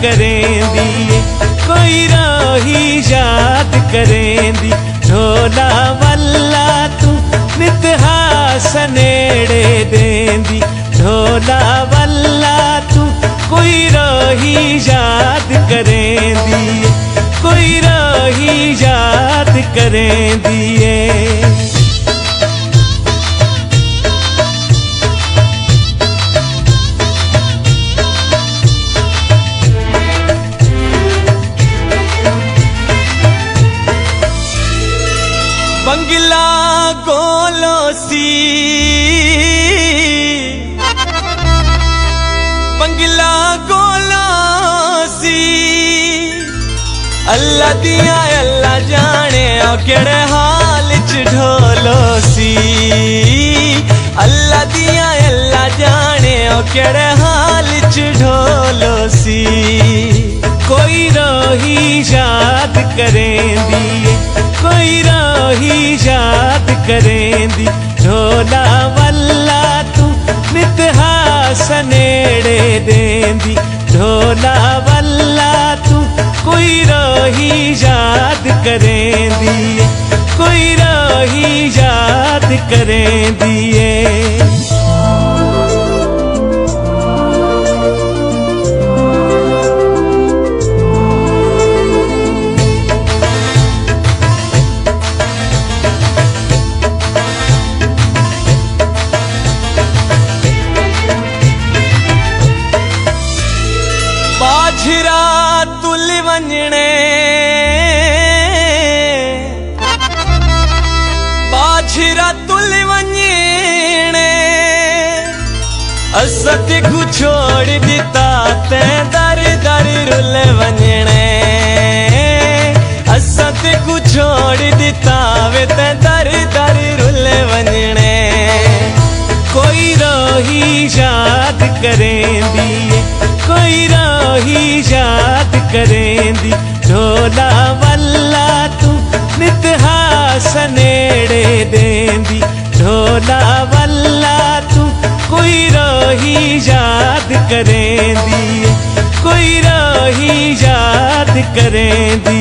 करेंदी, कोई रोही याद करेंदी। ढोला वल्ला तू नित हास नेड़े देंदी, ढोला वल्ला तू कोई रोही याद करेंदी, कोई रोही याद करेंदी। बंगला गोलोसी, बंगला गोलोसी, अल्लाह दिया अल्लाह जाने केड़े हाल च ढोलोसी, अल्लाह दिया अल्लाह जाने केड़े हाल च ढोलोसी। कोई रोही याद करेंदी, कोई रोही याद करेंदी। ढोला वल्ला तू नित हास नेड़े देंदी, ढोला वल्ला तू कोई रोही याद करेंदी, कोई रोही याद करेंदी। बाझरा तुल वंजणे, बाझरा तुल वंजणे, असत को छोड़ दिता ते दर दर रुल वंजणे, असत को छोड़ दिता वे ते दर दर रुल वंजणे। कोई रोही याद करेंदी, कोई रोही याद करेंदी। ढोला वल्ला तू नित हास नेड़े देंदी, ढोला वल्ला तू कोई रोही याद करेंदी, कोई रोही याद करेंदी।